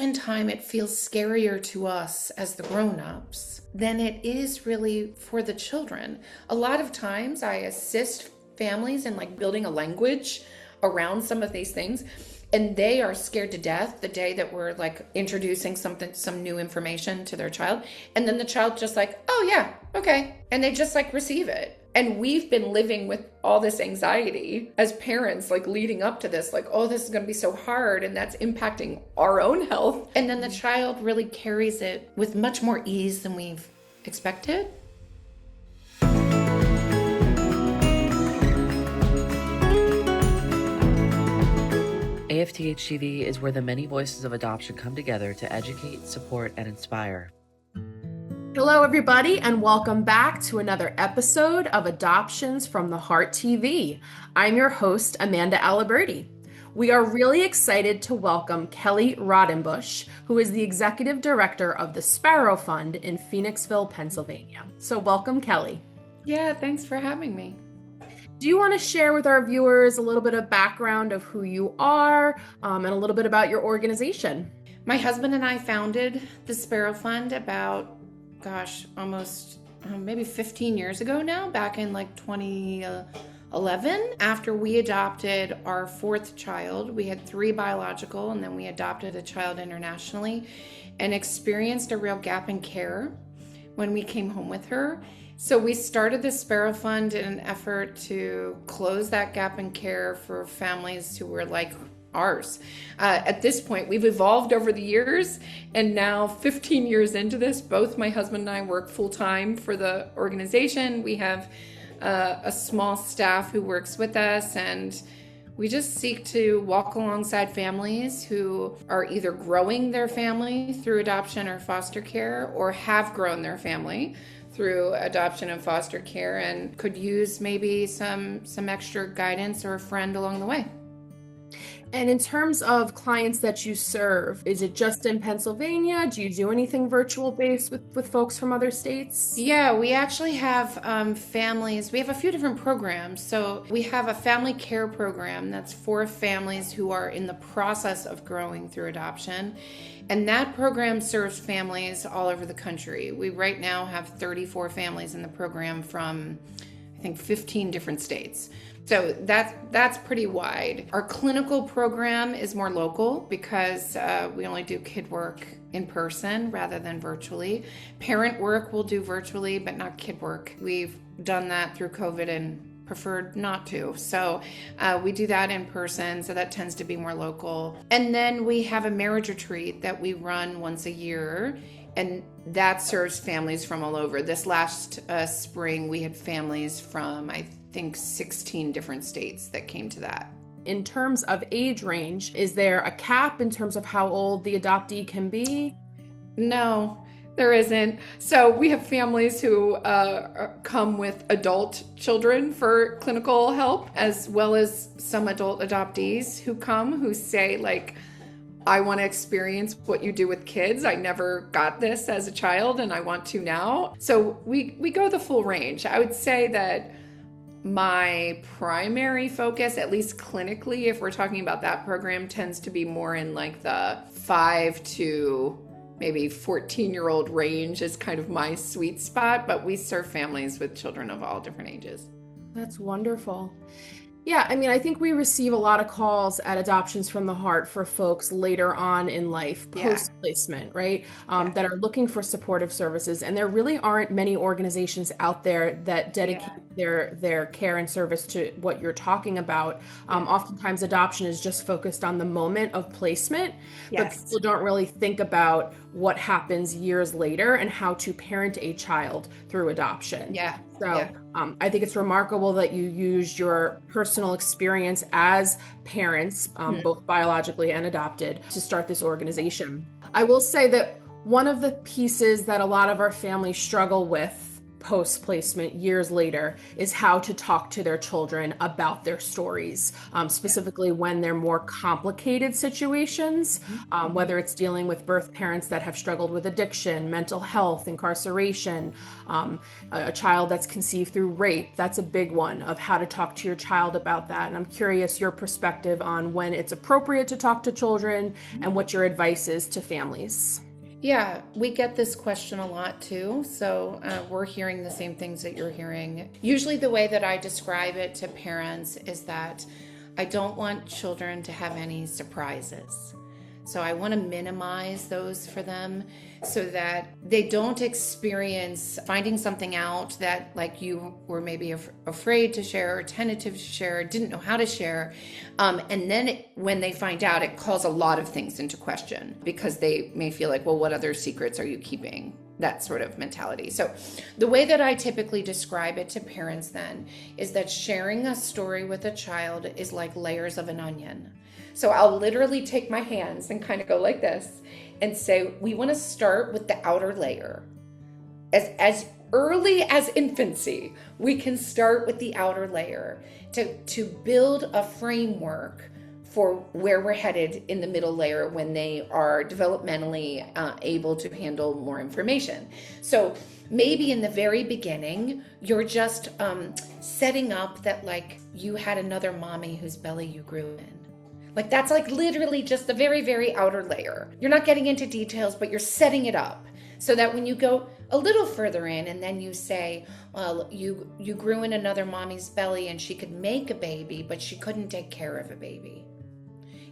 oftentimes it feels scarier to us as the grown-ups than it is really for the children. A lot of times I assist families in like building a language around some of these things, and they are scared to death the day that we're like introducing some new information to their child. And then the child just like, oh yeah, okay. And they just like receive it. And we've been living with all this anxiety as parents, like leading up to this, like, oh, this is going to be so hard. And that's impacting our own health. And then the child really carries it with much more ease than we've expected. AFTHtv is where the many voices of adoption come together to educate, support, and inspire. Hello, everybody, and welcome back to another episode of Adoptions from the Heart TV. I'm your host, Amanda Aliberti. We are really excited to welcome Kelly Raudenbush, who is the Executive Director of the Sparrow Fund in Phoenixville, Pennsylvania. So welcome, Kelly. Yeah, thanks for having me. Do you want to share with our viewers a little bit of background of who you are and a little bit about your organization? My husband and I founded the Sparrow Fund about almost maybe 15 years ago now, back in like 2011. After we adopted our fourth child, we had 3 biological, and then we adopted a child internationally and experienced a real gap in care when we came home with her. So we started the Sparrow Fund in an effort to close that gap in care for families who were like ours. At this point, we've evolved over the years, and now 15 years into this, both my husband and I work full-time for the organization. We have a small staff who works with us, and we just seek to walk alongside families who are either growing their family through adoption or foster care, or have grown their family through adoption and foster care and could use maybe some extra guidance or a friend along the way. And in terms of clients that you serve, is it just in Pennsylvania? Do you do anything virtual based with folks from other states? Yeah, we actually have families. We have a few different programs. So we have a family care program that's for families who are in the process of growing through adoption. And that program serves families all over the country. We right now have 34 families in the program from, I think, 15 different states. So that's pretty wide. Our clinical program is more local because we only do kid work in person rather than virtually. Parent work we'll do virtually, but not kid work. We've done that through COVID and preferred not to. So we do that in person, so that tends to be more local. And then we have a marriage retreat that we run once a year, and that serves families from all over. This last spring, we had families from, I think, 16 different states that came to that. In terms of age range, is there a cap in terms of how old the adoptee can be? No, there isn't. So we have families who come with adult children for clinical help, as well as some adult adoptees who come who say, like, I want to experience what you do with kids. I never got this as a child and I want to now. So we go the full range. I would say that my primary focus, at least clinically, if we're talking about that program, tends to be more in like the 5 to maybe 14-year-old range is kind of my sweet spot, but we serve families with children of all different ages. That's wonderful. Yeah, I mean, I think we receive a lot of calls at Adoptions from the Heart for folks later on in life, post-placement, right, that are looking for supportive services. And there really aren't many organizations out there that dedicate their care and service to what you're talking about. Oftentimes, adoption is just focused on the moment of placement, but people don't really think about what happens years later and how to parent a child through adoption. I think it's remarkable that you used your personal experience as parents, both biologically and adopted, to start this organization. I will say that one of the pieces that a lot of our families struggle with post-placement years later is how to talk to their children about their stories, specifically when they're more complicated situations, whether it's dealing with birth parents that have struggled with addiction, mental health, incarceration, a child that's conceived through rape. That's a big one, of how to talk to your child about that. And I'm curious your perspective on when it's appropriate to talk to children and what your advice is to families. Yeah, we get this question a lot too. So we're hearing the same things that you're hearing. Usually the way that I describe it to parents is that I don't want children to have any surprises. So I want to minimize those for them so that they don't experience finding something out that like you were maybe afraid to share or tentative to share, didn't know how to share. And then when they find out, it calls a lot of things into question because they may feel like, well, what other secrets are you keeping? That sort of mentality. So the way that I typically describe it to parents then is that sharing a story with a child is like layers of an onion. So I'll literally take my hands and kind of go like this and say, we want to start with the outer layer. As early as infancy, we can start with the outer layer to build a framework for where we're headed in the middle layer when they are developmentally able to handle more information. So maybe in the very beginning, you're just setting up that like you had another mommy whose belly you grew in. Like that's like literally just the very, very outer layer. You're not getting into details, but you're setting it up so that when you go a little further in and then you say, well, you grew in another mommy's belly and she could make a baby, but she couldn't take care of a baby.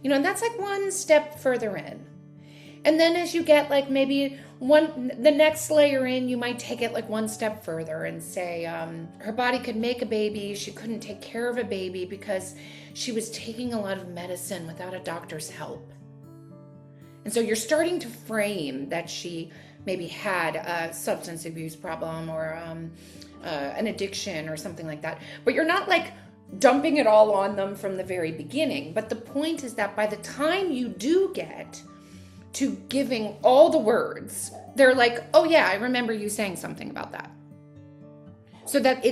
You know, and that's like one step further in. And then as you get like maybe the next layer in, you might take it like one step further and say, her body could make a baby. She couldn't take care of a baby because she was taking a lot of medicine without a doctor's help. And so you're starting to frame that she maybe had a substance abuse problem or an addiction or something like that. But you're not like dumping it all on them from the very beginning. But the point is that by the time you do get to giving all the words, they're like, oh yeah, I remember you saying something about that. So that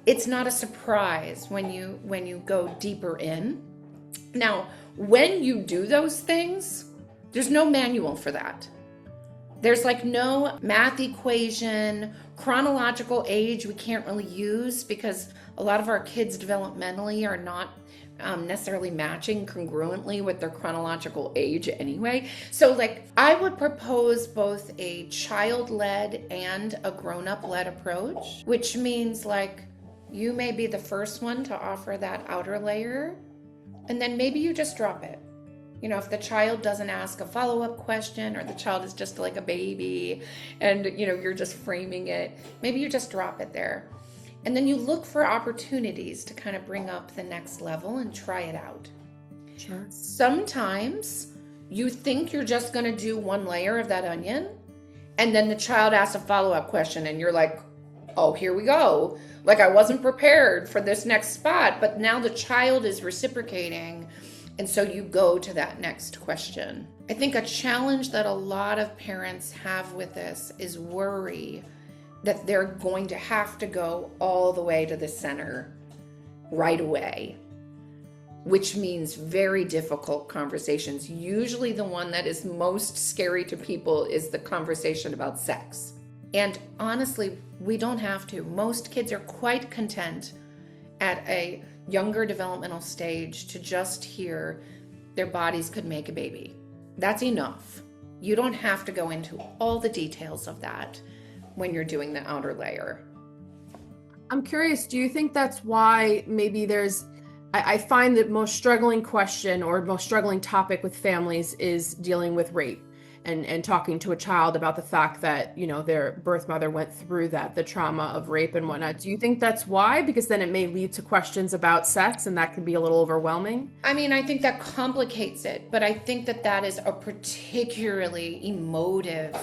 it's not a surprise when you go deeper in. Now, when you do those things, there's no manual for that. There's like no math equation, chronological age we can't really use because a lot of our kids developmentally are not necessarily matching congruently with their chronological age anyway. So like I would propose both a child-led and a grown-up-led approach, which means like you may be the first one to offer that outer layer and then maybe you just drop it. You know, if the child doesn't ask a follow-up question or the child is just like a baby and, you know, you're just framing it, maybe you just drop it there. And then you look for opportunities to kind of bring up the next level and try it out. Sure. Sometimes you think you're just going to do one layer of that onion and then the child asks a follow-up question and you're like, oh, here we go. Like I wasn't prepared for this next spot, but now the child is reciprocating. And so you go to that next question. I think a challenge that a lot of parents have with this is worry that they're going to have to go all the way to the center right away, which means very difficult conversations. Usually the one that is most scary to people is the conversation about sex. And honestly, we don't have to. Most kids are quite content at a younger developmental stage to just hear their bodies could make a baby. That's enough. You don't have to go into all the details of that when you're doing the outer layer. I'm curious, do you think that's why maybe I find that most struggling question or most struggling topic with families is dealing with rape and talking to a child about the fact that, you know, their birth mother went through the trauma of rape and whatnot. Do you think that's why? Because then it may lead to questions about sex and that can be a little overwhelming. I mean, I think that complicates it, but I think that is a particularly emotive,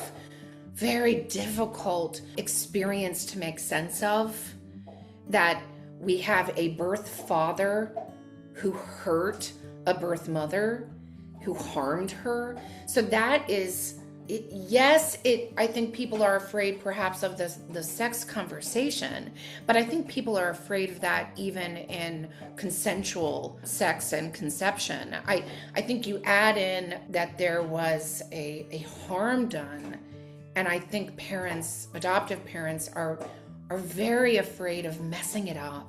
very difficult experience to make sense of, that we have a birth father who hurt a birth mother, who harmed her. So that is Yes, I think people are afraid perhaps of the sex conversation, but I think people are afraid of that even in consensual sex and conception. I think you add in that there was a harm done, and I think parents, adoptive parents, are very afraid of messing it up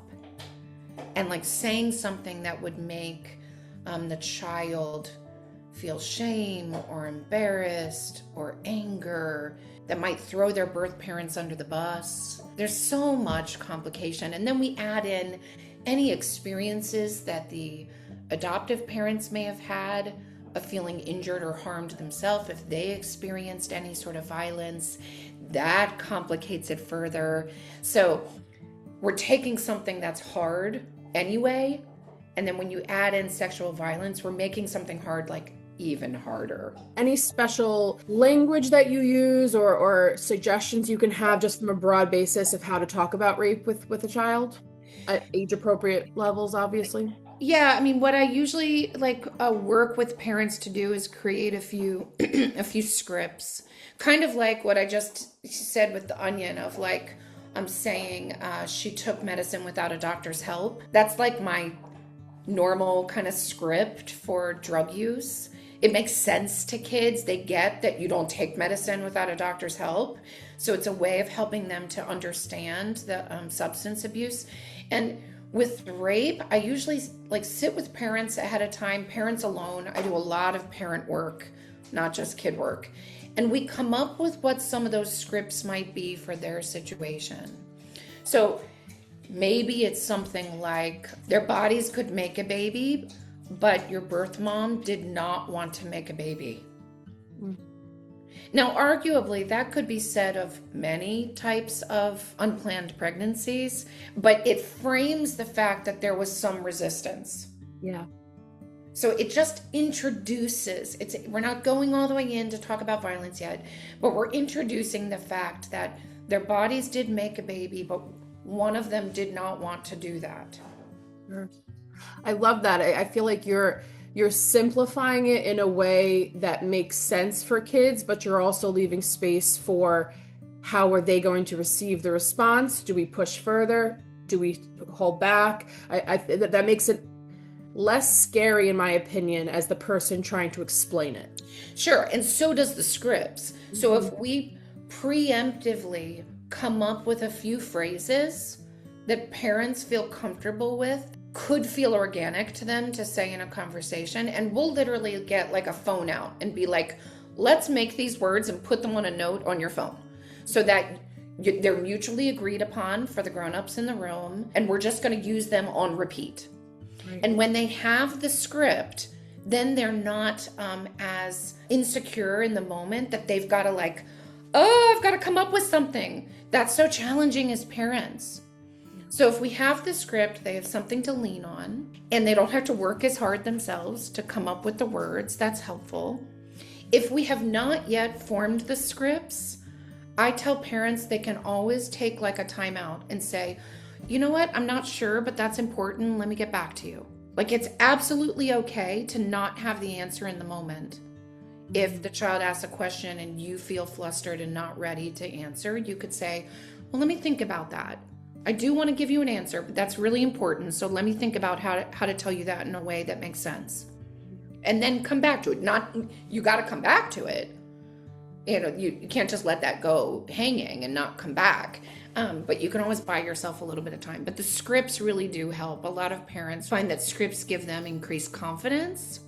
and like saying something that would make the child feel shame or embarrassed or anger, that might throw their birth parents under the bus. There's so much complication. And then we add in any experiences that the adoptive parents may have had of feeling injured or harmed themselves, if they experienced any sort of violence, that complicates it further. So we're taking something that's hard anyway, and then when you add in sexual violence, we're making something hard like even harder. Any special language that you use or suggestions you can have just from a broad basis of how to talk about rape with a child at age appropriate levels, obviously? Yeah, I mean, what I usually work with parents to do is create a few a few scripts, kind of like what I just said with the onion of like, I'm saying she took medicine without a doctor's help. That's like my normal kind of script for drug use. It makes sense to kids. They get that you don't take medicine without a doctor's help. So it's a way of helping them to understand the substance abuse. And with rape, I usually like sit with parents ahead of time, parents alone. I do a lot of parent work, not just kid work. And we come up with what some of those scripts might be for their situation. So maybe it's something like their bodies could make a baby, but your birth mom did not want to make a baby. Now, arguably, that could be said of many types of unplanned pregnancies, but it frames the fact that there was some resistance. Yeah. So it just introduces, we're not going all the way in to talk about violence yet, but we're introducing the fact that their bodies did make a baby, but one of them did not want to do that. Sure. I love that. I feel like you're simplifying it in a way that makes sense for kids, but you're also leaving space for how are they going to receive the response? Do we push further? Do we hold back? That makes it less scary, in my opinion, as the person trying to explain it. Sure, and so does the scripts. So if we preemptively come up with a few phrases that parents feel comfortable with, could feel organic to them to say in a conversation, and we'll literally get like a phone out and be like, let's make these words and put them on a note on your phone so that they're mutually agreed upon for the grown-ups in the room, and we're just going to use them on repeat. Right. And when they have the script, then they're not as insecure in the moment that they've got to like, oh, I've got to come up with something. That's so challenging as parents. So if we have the script, they have something to lean on, and they don't have to work as hard themselves to come up with the words. That's helpful. If we have not yet formed the scripts, I tell parents they can always take like a timeout and say, you know what, I'm not sure, but that's important. Let me get back to you. Like, it's absolutely okay to not have the answer in the moment. If the child asks a question and you feel flustered and not ready to answer, you could say, well, let me think about that. I do want to give you an answer, but that's really important. So let me think about how to tell you that in a way that makes sense. And then come back to it. You got to come back to it. You know, you can't just let that go hanging and not come back. But you can always buy yourself a little bit of time. But the scripts really do help. A lot of parents find that scripts give them increased confidence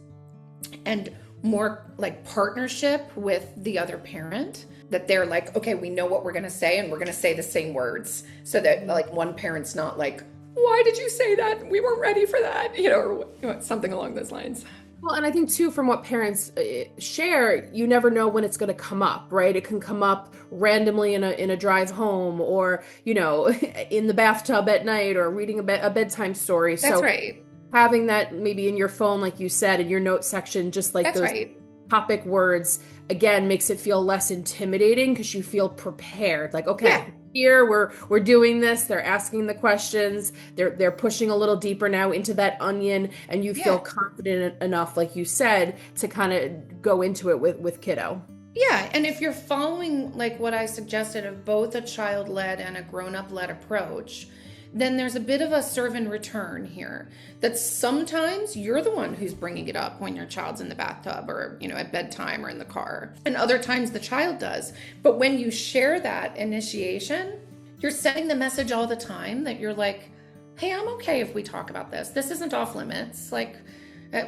and more like partnership with the other parent, that they're like, okay, we know what we're going to say and we're going to say the same words, so that like one parent's not like, why did you say that? We weren't ready for that, or something along those lines. Well, and I think too, from what parents share, you never know when it's going to come up, right? It can come up randomly in a drive home, or, in the bathtub at night, or reading a bedtime story. That's right. Having that maybe in your phone, like you said, in your note section, just like That's those right. topic words, again, makes it feel less intimidating because you feel prepared. Like, okay, Yeah. Here we're doing this. They're asking the questions. They're pushing a little deeper now into that onion, and you feel confident enough, like you said, to kind of go into it with kiddo. Yeah, and if you're following like what I suggested of both a child-led and a grown-up-led approach, then there's a bit of a serve and return here. That sometimes you're the one who's bringing it up when your child's in the bathtub or, at bedtime or in the car. And other times the child does. But when you share that initiation, you're sending the message all the time that you're like, hey, I'm okay if we talk about this. This isn't off limits. Like,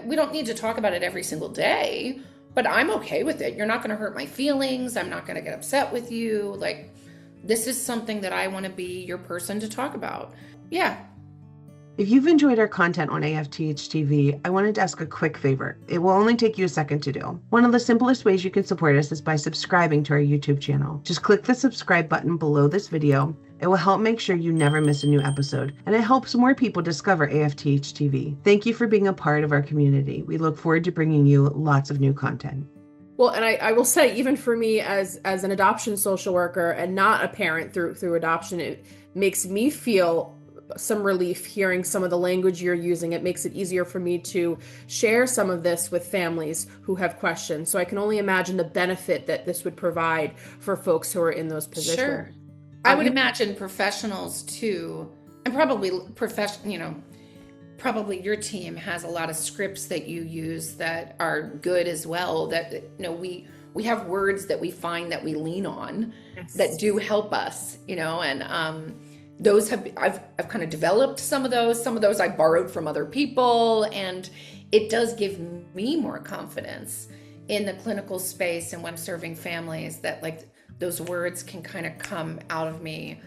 we don't need to talk about it every single day, but I'm okay with it. You're not going to hurt my feelings. I'm not going to get upset with you. Like, this is something that I want to be your person to talk about. Yeah. If you've enjoyed our content on AFTHtv, I wanted to ask a quick favor. It will only take you a second to do. One of the simplest ways you can support us is by subscribing to our YouTube channel. Just click the subscribe button below this video. It will help make sure you never miss a new episode, and it helps more people discover AFTHtv. Thank you for being a part of our community. We look forward to bringing you lots of new content. Well, and I will say, even for me as an adoption social worker and not a parent through adoption, it makes me feel some relief hearing some of the language you're using. It makes it easier for me to share some of this with families who have questions. So I can only imagine the benefit that this would provide for folks who are in those positions. Sure. I would imagine professionals too, and probably probably your team has a lot of scripts that you use that are good as well, that we have words that we find that we lean on. Yes. That do help us, and those I've kind of developed some of those I borrowed from other people, and it does give me more confidence in the clinical space and when I'm serving families that like those words can kind of come out of me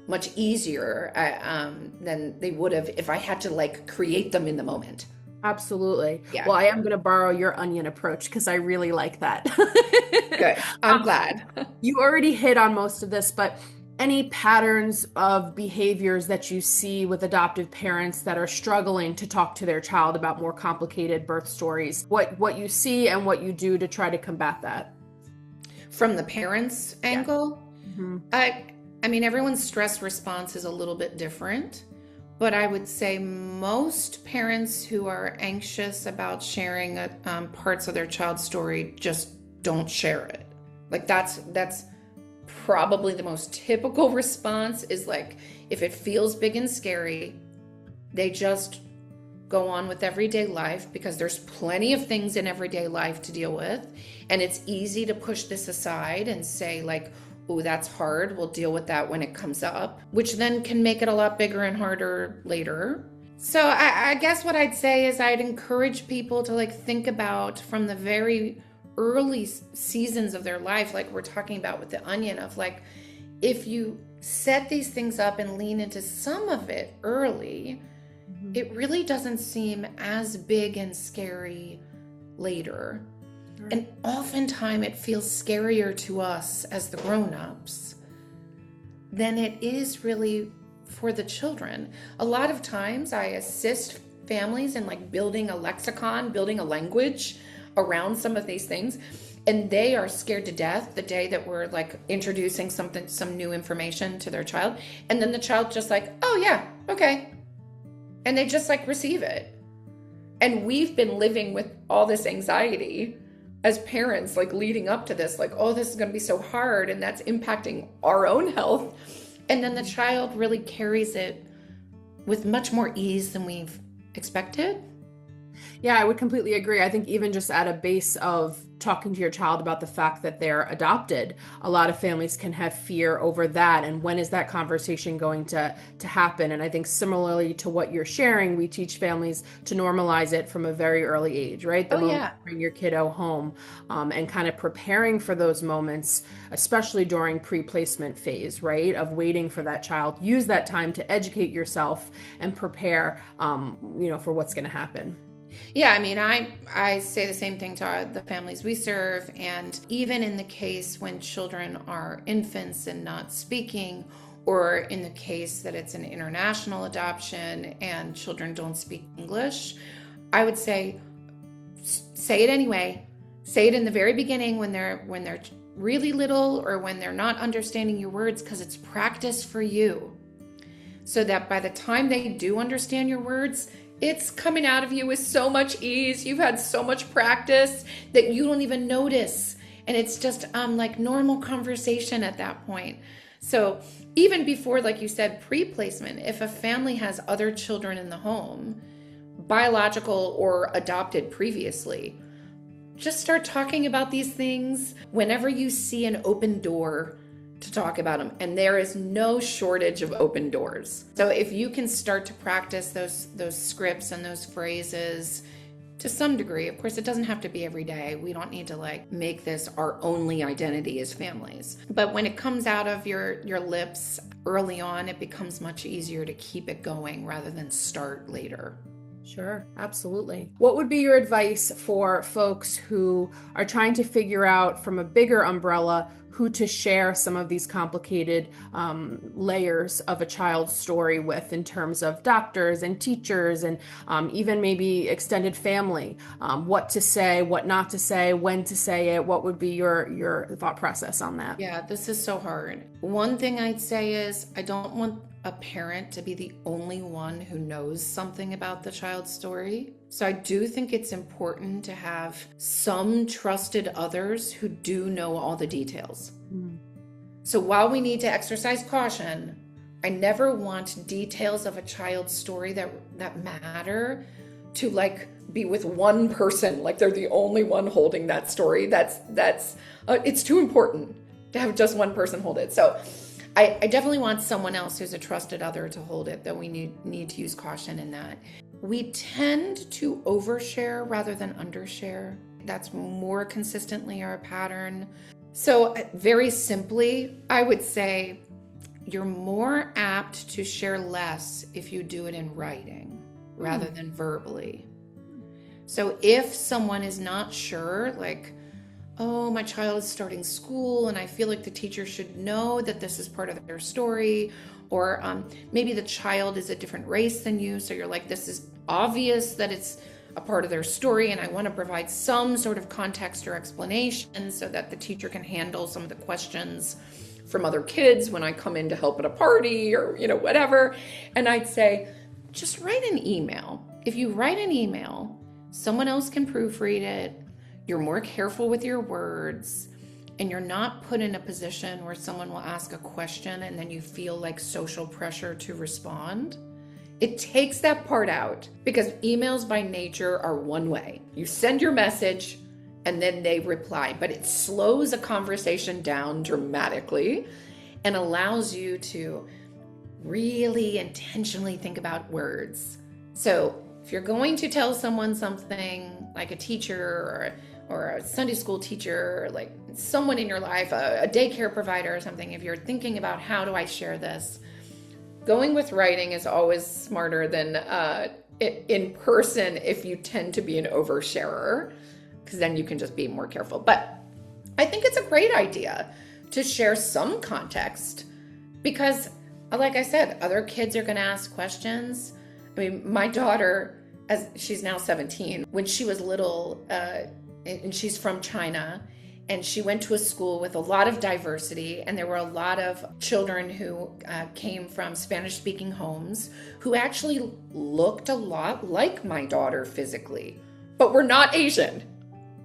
much easier than they would have if I had to like create them in the moment. Absolutely. Yeah. Well, I am going to borrow your onion approach because I really like that. Good. I'm glad. You already hit on most of this, but any patterns of behaviors that you see with adoptive parents that are struggling to talk to their child about more complicated birth stories, what you see and what you do to try to combat that? From the parents' angle, Mm-hmm. I mean, everyone's stress response is a little bit different, but I would say most parents who are anxious about sharing parts of their child's story just don't share it. Like that's probably the most typical response is like, if it feels big and scary, they just go on with everyday life because there's plenty of things in everyday life to deal with. And it's easy to push this aside and say like, oh, that's hard. We'll deal with that when it comes up, which then can make it a lot bigger and harder later. So I guess what I'd say is I'd encourage people to like think about from the very early seasons of their life, like we're talking about with the onion, of like, if you set these things up and lean into some of it early, it really doesn't seem as big and scary later. Right. And oftentimes it feels scarier to us as the grown-ups than it is really for the children. A lot of times I assist families in like building a lexicon, building a language around some of these things, and they are scared to death the day that we're like introducing some new information to their child, and then the child just like, oh yeah, okay, and they just like receive it. And we've been living with all this anxiety as parents, like leading up to this, like, oh, this is going to be so hard, and that's impacting our own health. And then the child really carries it with much more ease than we've expected. Yeah, I would completely agree. I think even just at a base of talking to your child about the fact that they're adopted, a lot of families can have fear over that. And when is that conversation going to happen? And I think similarly to what you're sharing, we teach families to normalize it from a very early age, right? The moment you bring your kiddo home, and kind of preparing for those moments, especially during pre-placement phase, right? Of waiting for that child. Use that time to educate yourself and prepare, for what's going to happen. Yeah, I mean, I say the same thing to the families we serve, and even in the case when children are infants and not speaking, or in the case that it's an international adoption and children don't speak English, I would say it anyway. Say it in the very beginning when they're really little or when they're not understanding your words, because it's practice for you, so that by the time they do understand your words, it's coming out of you with so much ease. You've had so much practice that you don't even notice. And it's just like normal conversation at that point. So even before, like you said, pre-placement, if a family has other children in the home, biological or adopted previously, just start talking about these things whenever you see an open door to talk about them. And there is no shortage of open doors. So if you can start to practice those scripts and those phrases to some degree, of course, it doesn't have to be every day. We don't need to like make this our only identity as families. But when it comes out of your lips early on, it becomes much easier to keep it going rather than start later. Sure, absolutely. What would be your advice for folks who are trying to figure out from a bigger umbrella who to share some of these complicated layers of a child's story with, in terms of doctors and teachers and even maybe extended family? What to say, what not to say, when to say it? What would be your thought process on that? Yeah, this is so hard. One thing I'd say is I don't want a parent to be the only one who knows something about the child's story. So I do think it's important to have some trusted others who do know all the details. So while we need to exercise caution, I never want details of a child's story that matter to like be with one person, like they're the only one holding that story. That's it's too important to have just one person hold it. So I definitely want someone else who's a trusted other to hold it, though we need to use caution in that. We tend to overshare rather than undershare. That's more consistently our pattern. So very simply, I would say you're more apt to share less if you do it in writing rather than verbally. So if someone is not sure, like, oh, my child is starting school and I feel like the teacher should know that this is part of their story, or maybe the child is a different race than you, so you're like, this is obvious that it's a part of their story and I want to provide some sort of context or explanation so that the teacher can handle some of the questions from other kids when I come in to help at a party or, whatever. And I'd say, just write an email. If you write an email, someone else can proofread it. You're more careful with your words, and you're not put in a position where someone will ask a question and then you feel like social pressure to respond. It takes that part out, because emails by nature are one way. You send your message and then they reply, but it slows a conversation down dramatically and allows you to really intentionally think about words. So if you're going to tell someone something, like a teacher or a Sunday school teacher, or like someone in your life, a daycare provider or something, if you're thinking about how do I share this, going with writing is always smarter than in person if you tend to be an oversharer, because then you can just be more careful. But I think it's a great idea to share some context, because like I said, other kids are going to ask questions. I mean, my daughter, as she's now 17, when she was little, and she's from China, and she went to a school with a lot of diversity, and there were a lot of children who came from Spanish-speaking homes who actually looked a lot like my daughter physically, but were not Asian,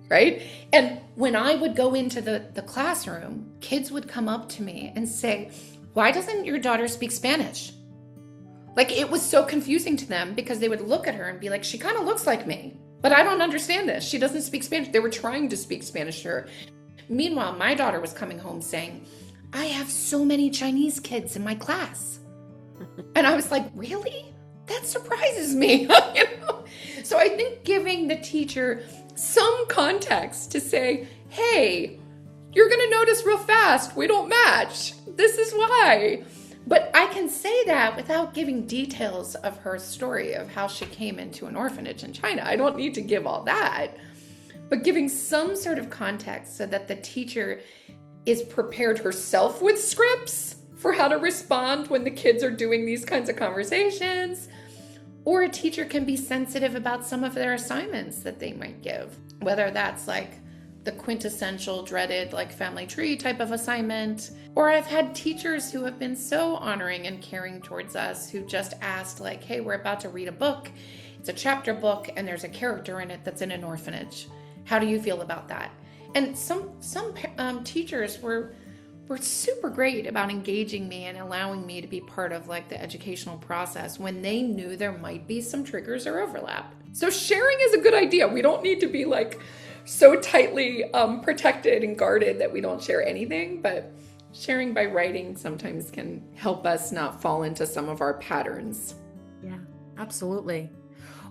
right? And when I would go into the classroom, kids would come up to me and say, why doesn't your daughter speak Spanish? Like, it was so confusing to them, because they would look at her and be like, she kind of looks like me, but I don't understand this. She doesn't speak Spanish. They were trying to speak Spanish to her. Meanwhile, my daughter was coming home saying, I have so many Chinese kids in my class. And I was like, really? That surprises me. So I think giving the teacher some context to say, hey, you're going to notice real fast, we don't match. This is why. But I can say that without giving details of her story of how she came into an orphanage in China. I don't need to give all that, but giving some sort of context so that the teacher is prepared herself with scripts for how to respond when the kids are doing these kinds of conversations. Or a teacher can be sensitive about some of their assignments that they might give, whether that's like the quintessential dreaded like family tree type of assignment. Or I've had teachers who have been so honoring and caring towards us who just asked like, hey, we're about to read a book. It's a chapter book and there's a character in it that's in an orphanage. How do you feel about that? And some teachers were super great about engaging me and allowing me to be part of like the educational process when they knew there might be some triggers or overlap. So sharing is a good idea. We don't need to be like so tightly protected and guarded that we don't share anything, but sharing by writing sometimes can help us not fall into some of our patterns. Yeah, absolutely.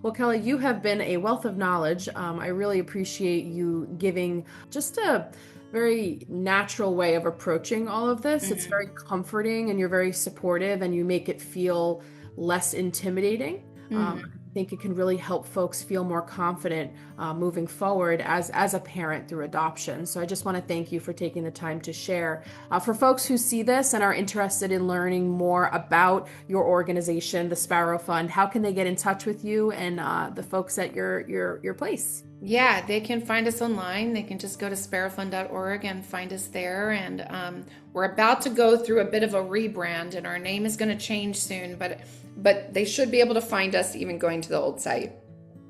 Well, Kelly, you have been a wealth of knowledge. I really appreciate you giving just a very natural way of approaching all of this. It's very comforting, and you're very supportive, and you make it feel less intimidating. I think it can really help folks feel more confident moving forward as a parent through adoption. So I just want to thank you for taking the time to share. For folks who see this and are interested in learning more about your organization, the Sparrow Fund, how can they get in touch with you and the folks at your place? Yeah, they can find us online. They can just go to sparrowfund.org and find us there. And we're about to go through a bit of a rebrand, and our name is going to change soon, but they should be able to find us even going to the old site.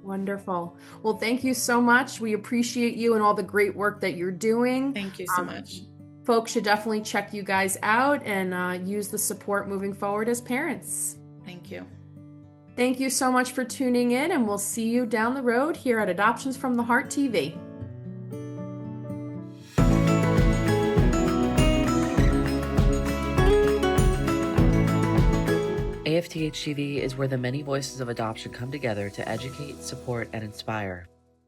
Wonderful. Well, thank you so much. We appreciate you and all the great work that you're doing. Thank you so much. Folks should definitely check you guys out and use the support moving forward as parents. Thank you. Thank you so much for tuning in, and we'll see you down the road here at Adoptions from the Heart TV. AFTHtv is where the many voices of adoption come together to educate, support, and inspire.